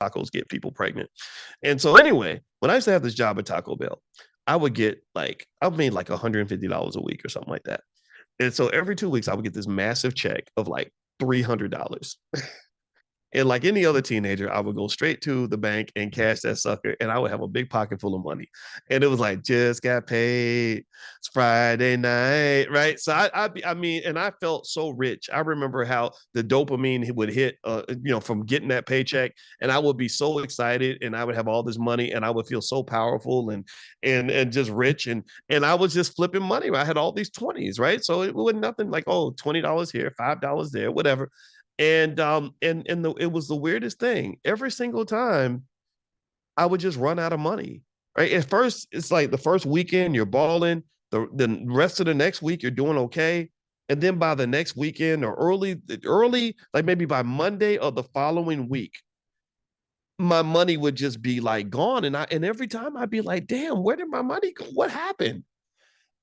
tacos get people pregnant. And so anyway, when I used to have this job at Taco Bell, I would get like I made like $150 a week or something like that. And so every 2 weeks, I would get this massive check of like $300. And like any other teenager, I would go straight to the bank and cash that sucker, and I would have a big pocket full of money. And it was like, just got paid. It's Friday night, right? So I mean, and I felt so rich. I remember how the dopamine would hit, from getting that paycheck, and I would be so excited, and I would have all this money, and I would feel so powerful and just rich, and I was just flipping money. I had all these 20s, right? So it wasn't nothing like, oh, $20 here, $5 there, whatever. And it was the weirdest thing. Every single time I would just run out of money. Right. At first, it's like the first weekend you're balling. The rest of the next week you're doing okay. And then by the next weekend or early, like maybe by Monday of the following week, my money would just be like gone. And every time I'd be like, damn, where did my money go? What happened?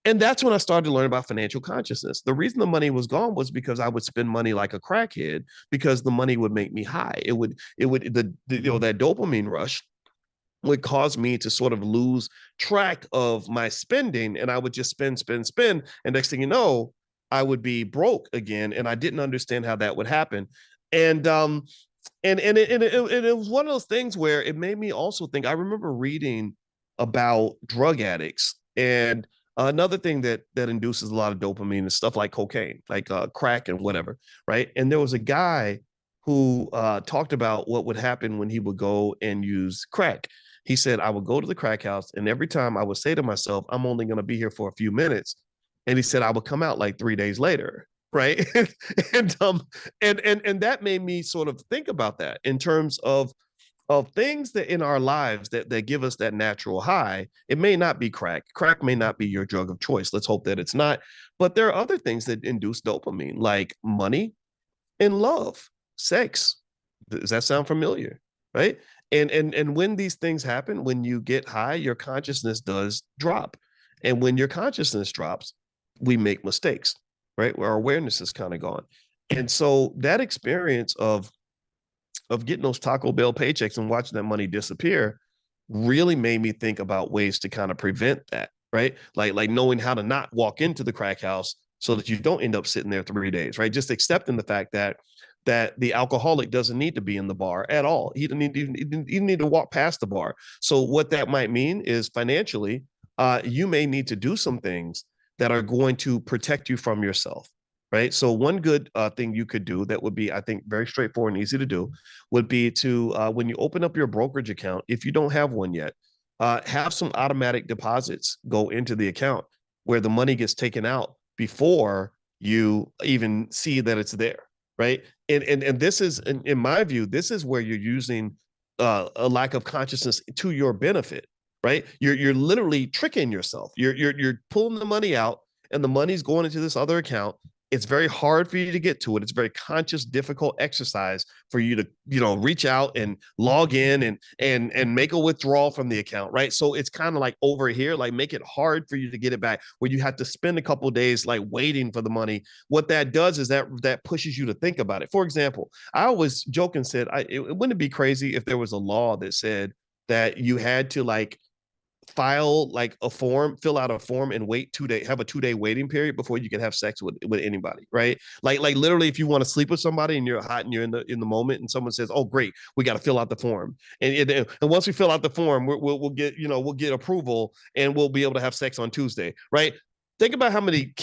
And that's when I started to learn about financial consciousness. The reason the money was gone was because I would spend money like a crackhead because the money would make me high. That dopamine rush would cause me to sort of lose track of my spending, and I would just spend, spend, spend. And next thing you know, I would be broke again. And I didn't understand how that would happen. And it was one of those things where it made me also think. I remember reading about drug addicts, and another thing that induces a lot of dopamine is stuff like cocaine, like crack and whatever, right? And there was a guy who talked about what would happen when he would go and use crack. He said, I would go to the crack house, and every time I would say to myself, I'm only going to be here for a few minutes. And he said, I would come out like 3 days later. Right. And that made me sort of think about that in terms of things that in our lives that give us that natural high. It may not be crack. Crack may not be your drug of choice. Let's hope that it's not. But there are other things that induce dopamine, like money and love, sex. Does that sound familiar? Right. And when these things happen, when you get high, your consciousness does drop. And when your consciousness drops, we make mistakes, right? Where our awareness is kind of gone. And so that experience of getting those Taco Bell paychecks and watching that money disappear really made me think about ways to kind of prevent that, right? Like knowing how to not walk into the crack house so that you don't end up sitting there 3 days, right? Just accepting the fact that the alcoholic doesn't need to be in the bar at all. He didn't need to walk past the bar. So what that might mean is financially, you may need to do some things that are going to protect you from yourself, right? So one good thing you could do that would be, I think, very straightforward and easy to do would be to, when you open up your brokerage account, if you don't have one yet, have some automatic deposits go into the account where the money gets taken out before you even see that it's there, right? And this is, in my view, this is where you're using a lack of consciousness to your benefit, right? You're literally tricking yourself. You're pulling the money out, and the money's going into this other account. It's very hard for you to get to it. It's very conscious, difficult exercise for you to, reach out and log in and make a withdrawal from the account, right? So it's kind of like over here, like make it hard for you to get it back, where you have to spend a couple of days like waiting for the money. What that does is that pushes you to think about it. For example, I always joke and said, wouldn't it be crazy if there was a law that said that you had to like file like a form, fill out a form, and wait 2 days, have a 2 day waiting period before you can have sex with anybody, right? Like literally, if you want to sleep with somebody and you're hot and you're in the moment, and someone says, "Oh, great, we got to fill out the form," and once we fill out the form, we'll get we'll get approval and we'll be able to have sex on Tuesday, right? Think about how many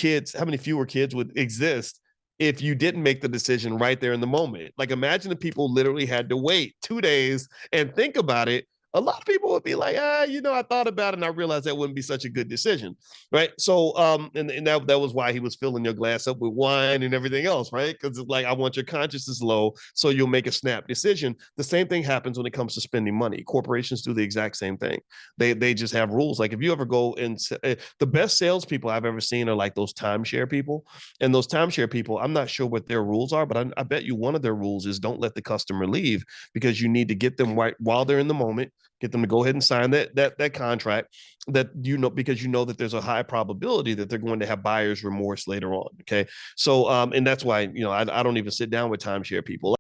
fewer kids would exist if you didn't make the decision right there in the moment. Like imagine if people literally had to wait 2 days and think about it. A lot of people would be like, I thought about it and I realized that wouldn't be such a good decision, right? So, and that was why he was filling your glass up with wine and everything else, right? Because it's like, I want your consciousness low so you'll make a snap decision. The same thing happens when it comes to spending money. Corporations do the exact same thing. They just have rules. Like if you ever go and the best salespeople I've ever seen are like those timeshare people. And those timeshare people, I'm not sure what their rules are, but I bet you one of their rules is don't let the customer leave, because you need to get them right while they're in the moment, get them to go ahead and sign that contract, that because that there's a high probability that they're going to have buyer's remorse later on. Okay. So and that's why I don't even sit down with timeshare people.